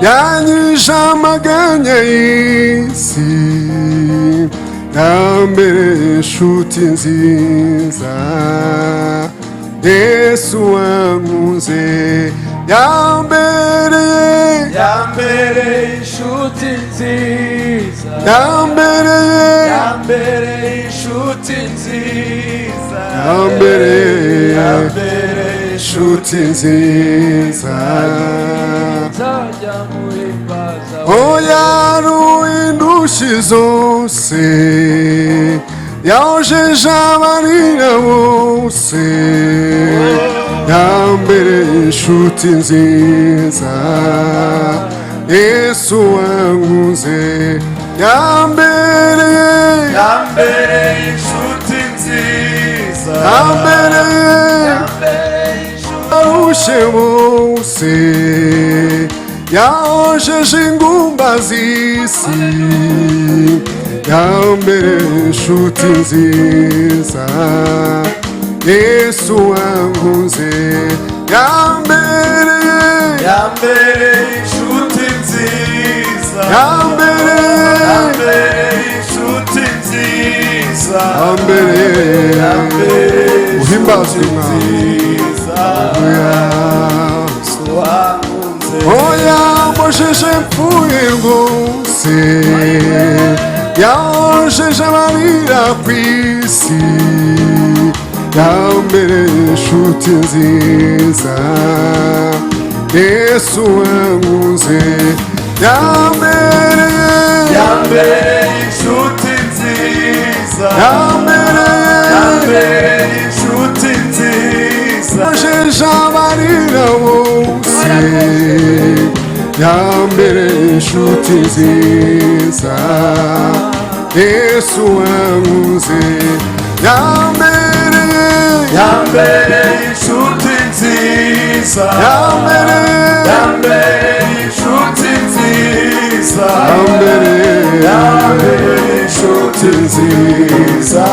yanyije amaganya y'isi, yambereye inshuti nziza, Yesu wankunze, yambereye inshuti nziza, yambereye inshuti nziza, yambereye inshuti nziza, oya ruindushi zose, yaojeje amarira bose, yambereye inshuti nziza, Yesu wankunze, yambereye inshuti nziza, yambereye arushe bose, yaojeje ingumba z'isi, yambereye inshuti nziza, Yesu wankunze, yambereye inshuti nziza, yambereye inshuti nziza, yambereye uhimbazwe nziza, oya mosheje mpfuye rwose, yaojeje amarira kw'isi, yambereye inshuti nziza, Yesu wankunze, yambereye inshuti nziza, yambereye inshuti nziza, yaojeje amarira bose, yambereye inshuti nziza, Yesu wankunze, yambereye inshuti nziza, yambereye inshuti nziza, yambereye inshuti nziza,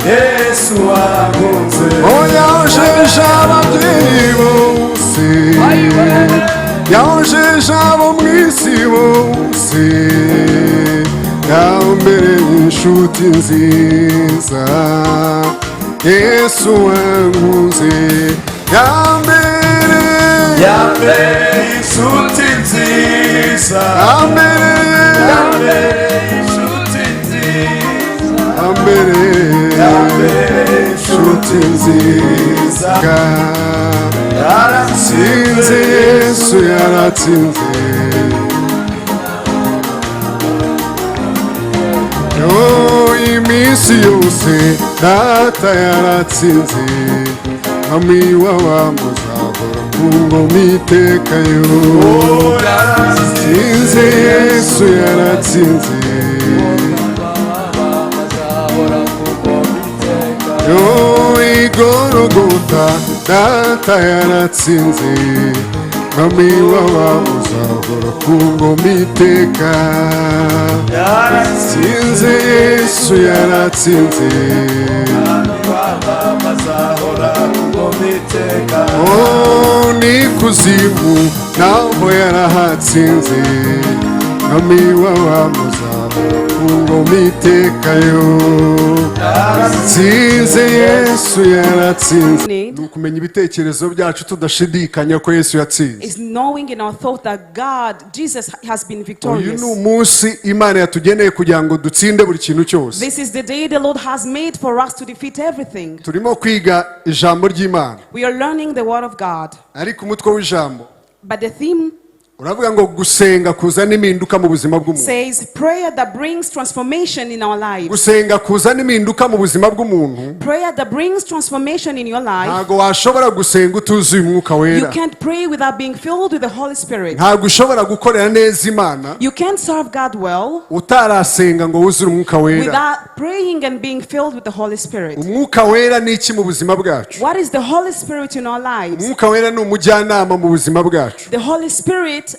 Yesu wankunze, oya yaojeje ababyeyi bose, yaojeje abo mw'isi bose, yambereye inshuti nziza, Yesu wankunze, yambereye inshuti nziza, yambereye inshuti nziza, yambereye inshuti nziza, yaratsinze, Yesu yaratsinze, iminsi yose data yaratsinze, mwami w'abamuzahora ku ngoma iteka yo, yaratsinze, Yesu yaratsinze, igorogota data yaratsinze, mwami w'abamuzahora ku ngoma iteka, yaratsinze, Yesu yaratsinze, ni kuzimu naho yarahatsinze, mwami w'abamuzahora ku ngoma iteka yo, yaratsinze, Yesu yaratsinze. Ni ukumenya ibitekerezo byacu tudashidikanya ko Yesu yatsinze. Is knowing in our thought that God, Jesus has been victorious. Uyu ni umunsi Imana yatugeneye kugira ngo dutsinde buri kintu cyose. This is the day the Lord has made for us to defeat everything. Turimo kwiga ijambo ry'Imana. We are learning the word of God. Ariko umutwe w'ijambo, but the theme uravuga ngo gusenga kuzana impinduka mu buzima bw'umuntu. Says prayer that brings transformation in our lives. Gusenga kuzana impinduka mu buzima bw'umuntu. Prayer that brings transformation in your life. Ntago washobora gusenga utuzuye umwuka wera. You can't pray without being filled with the Holy Spirit. Ntago ushobora gukorera neza Imana. You can't serve God well utarasenga ngo wuzure umwuka wera. Without praying and being filled with the Holy Spirit. Umwuka wera ni iki mu buzima bwacu? What is the Holy Spirit in our lives? Umwuka wera ni umujyanama mu buzima bwacu. The Holy Spirit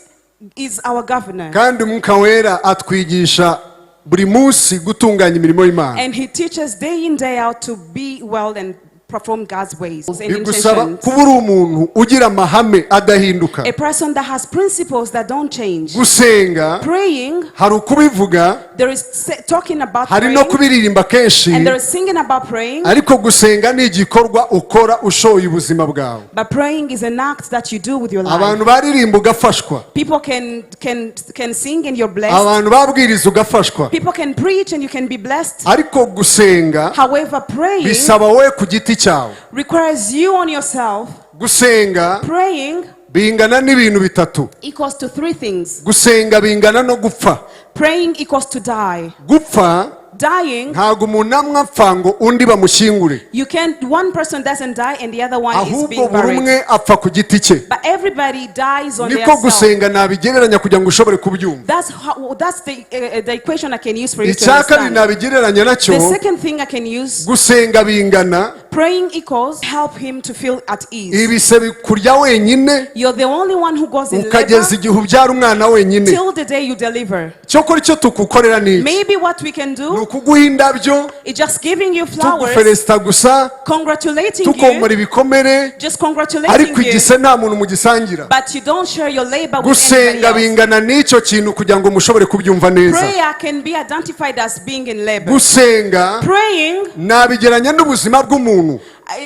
is our governor. Kandi umwuka wera atwigisha buri munsi gutunganya imirimo y'Imana. And he teaches day in day out to be well and perform God's ways and bigusaba intentions. kuba uri umuntu ugira amahame adahinduka. A person that has principles that don't change. Gusenga Praying, hari ukubivuga, there is talking about hari praying, no kubiririmba kenshi, and there is singing about praying. ariko gusenga ni igikorwa ukora ushoye ubuzima bwawe. But praying is an act that you do with your life. Abantu baririmba ugafashwa, People can sing and you're blessed. abantu babwiriza ugafashwa, People can preach and you can be blessed. ariko gusenga However, praying bisaba wowe ku giti cyawe. requires you on yourself. Gusenga Praying bingana n'ibintu bitatu. equals to three things. Gusenga bingana no gupfa. Praying equals to die. Gupfa Dying, ntabwo umuntu amwe apfa ngo undi bamushyingure, one person doesn't die and the other one is ahubwo being buri buried. umwe apfa ku giti cye. But everybody dies on their Niko self. gusenga nabigereranya kugira ngo ushobore kubyumva. That's the equation I can use for you to Icya kabiri understand. nabigereranya nacyo, The second thing I can use, gusenga bingana praying equals help him to feel at ease. ibise bikurya wenyine You're the only one who goes in ukageza labor igihe ubyara umwana wenyine. till the day you deliver. Cyokora icyo tukukorera ni iki? Maybe what we can Ni do ukuguha indabyo, is just giving you flowers, tuguferesita gusa, congratulating tukomora you, ibikomere, just congratulating ariko you, igise nta muntu mugisangira. but you don't share your labor with Gusenga anybody else. bingana n'icyo kintu kugira ngo mushobore kubyumva neza. Prayer can be identified as being in labor. Gusenga Praying nabigeranya n'ubuzima bw'umuntu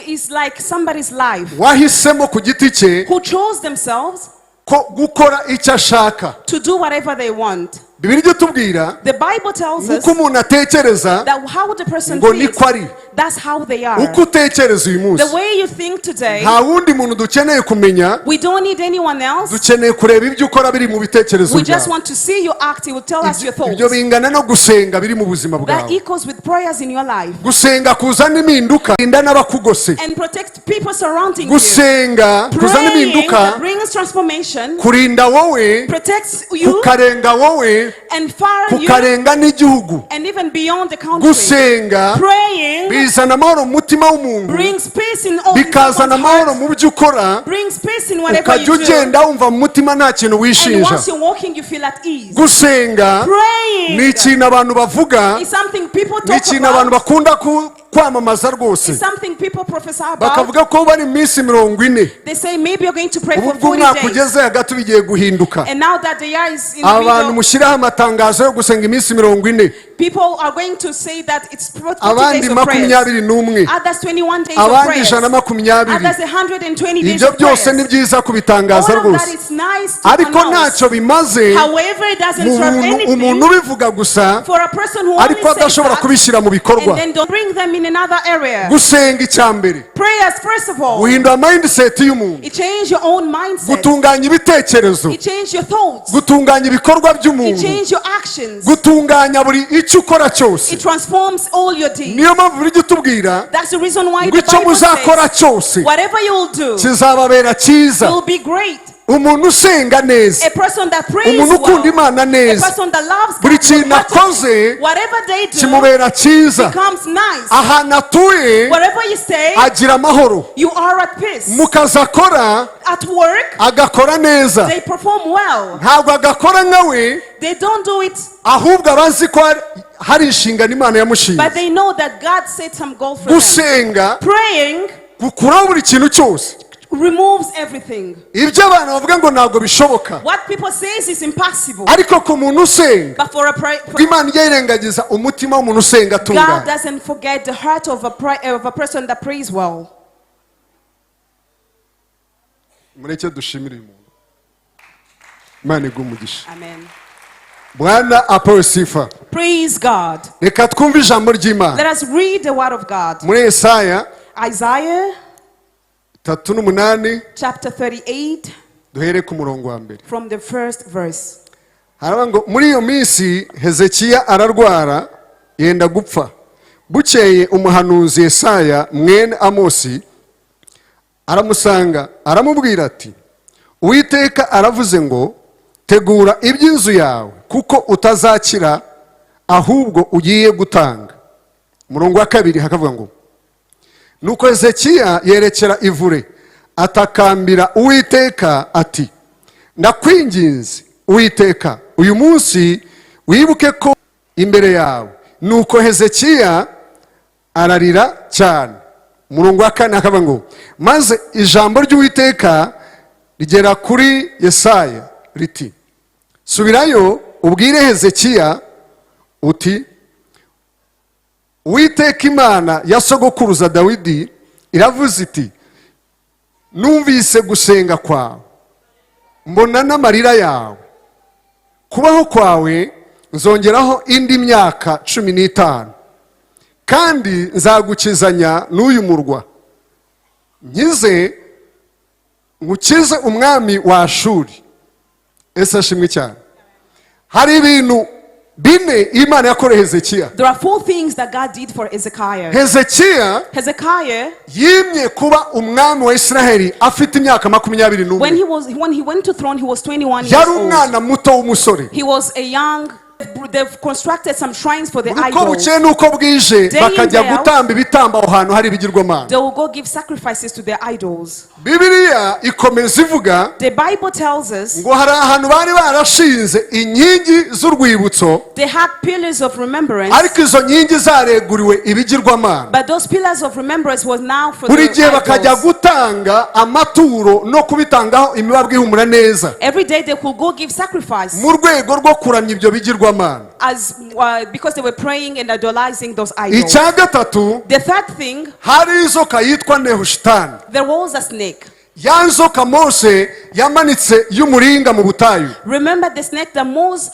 is like somebody's life wahisemo ku giti cye who chose themselves ko gukora icyo ashaka. to do whatever they want. Bibiliya itubwira The Bible tells us uko umuntu atekereza that how the person ngo feels, niko ari. that's how they are. Uko utekereza uyu munsi, The way you think today, nta wundi muntu dukeneye kumenya, we don't need anyone else. dukeneye kureba ibyo ukora biri mu bitekerezo We just byawe. want to see you act. He will tell us your thoughts. Ibyo bingana no gusenga biri mu buzima That bwawe. equals with prayers in your life. Gusenga kuzana impinduka, kurinda n'abakugose. And protect people surrounding you. Gusenga kuzana Praying impinduka, brings transformation, kurinda wowe, protects you, kukarenga wowe, and far you, kukarenga n'igihugu. and even beyond the country. Gusenga Praying bizana amahoro mu mutima w'umuntu, brings peace in all bikazana people's amahoro hearts, mu byo ukora, brings peace in whatever ukajya you do. ugenda wumva mu mutima nta kintu And wishinja. once you're walking, you feel at ease. Gusenga Praying ni ikintu abantu bavuga, is something people ni talk ikintu abantu about. bakunda kwamamaza rwose. It's something people prophesy about. Bakavuga ko bari iminsi 40, They say maybe you're going to pray ubu for bwo 40 umwaka days. ugeze hagati bigiye guhinduka. And now that the year is in the Abantu middle, mushyiraho amatangazo yo gusenga iminsi 40, people are going to say that it's 40 abandi days of prayers. 21, Others 21 days of abandi prayers. 120. Others 120 days Ibyo of byose ni prayers. byiza kubitangaza All of that rwose, is nice to ariko announce. ntacyo bimaze However, it doesn't mu serve muntu anything ubivuga gusa, for a person who only ariko says adashobora that kubishyira mu and bikorwa. then don't bring them in another area. Gusenga icya mbere Prayers, first of all, guhindura mindset y'umuntu, it changes your own mindset. gutunganya ibitekerezo, It changes your thoughts. gutunganya ibikorwa It by'umuntu, changes your actions. gutunganya buri icyo ukora cyose. It transforms all your deeds. Niyo mpamvu buri gihe utubwira That's the reason why ngo the icyo Bible muzakora says, cyose whatever you'll do kizababera cyiza. will be great. Umuntu usenga neza, A person that prays umuntu ukunda well, Imana a neza, person that loves buri God, kintu akoze whatever they do kimubera cyiza. becomes nice. Ahantu atuye Wherever you stay, agira amahoro, you are at peace. mu kazi akora At work, agakora neza, they perform well. ntabwo agakora nkawe, They don't do it, ahubwo abazi ko hari inshingano Imana yamushinze. but they know that God set some goal for them. Gusenga Praying gukuraho buri kintu cyose, removes everything. ibyo abantu bavuga ngo ntabwo bishoboka, What people say is impossible. ariko ku muntu usenga, But for ko Imana ijya yirengagiza umutima w'umuntu usenga God atunganye. doesn't forget the heart of a person that prays well. Mureke dushimire uyu muntu, Imana iguhe umugisha. Amen. Bwana apewe sifa. Praise God. Reka twumve ijambo ry'Imana Let us read the word of God. muri Yesaya Isaiah 38, chapter 38 duhere ku murongo wa mbere. from the first verse. Haravuga ngo muri iyo minsi Hezekiya ararwara yenda gupfa. Bukeye umuhanuzi Yesaya mwene Amosi aramusanga aramubwira ati, Uwiteka aravuze ngo tegura iby'inzu yawe kuko utazakira ahubwo ugiye gutanga. Umurongo wa kabiri hakavuga ngo nuko Hezekiya yerekera ivure atakambira Uwiteka ati, ndakwinginze Uwiteka uyu munsi wibuke ko imbere yawe. Nuko Hezekiya ararira cyane. umurongo wa 4 akavuga ngo maze ijambo ry'Uwiteka rigera kuri Yesaya riti subirayo ubwire Hezekiya uti Uwiteka Imana ya sogokuruza Dawidi iravuze iti numvise gusenga kwawe mbona n'amarira yawe kubaho kwawe nzongeraho indi myaka 15 kandi nzagukizanya n'uyu murwa nkize ngukize umwami wa Ashuri. Ese ashimwe cyane. Hari ibintu bine Imana yakoreye Hezekiya. There are 4 things that God did for Hezekiah. Hezekiya yimye kuba umwami wa Israeli afite imyaka 21. When he went to throne, he was 21 years yari old. umwana muto w'umusore. He was a young. They've constructed some shrines for the uko idols. bucye nuko bwije bakajya gutamba ibitambo aho hantu hari ibigirwamana. They will go give sacrifices to their idols. Bibiliya ikomeza ivuga The Bible tells us ngo hari ahantu bari barashinze inkingi z'urwibutso. They had pillars of remembrance. Ariko izo nkingi zareguriwe ibigirwamana. But those pillars of remembrance was now for buri the gihe bakajya gutanga amaturo no kubitangaho imibabwe ihumura neza. Every day they could go give sacrifice. Mu rwego rwo kuramya ibyo bigirwamana. As because they were praying and idolizing those idols. Icya gatatu, the third thing, hari inzoka yitwa Nehushitani. There was a snake. Ya nzoka Mose yamanitse y'umuringa mu butayu. Remember the snake that Moses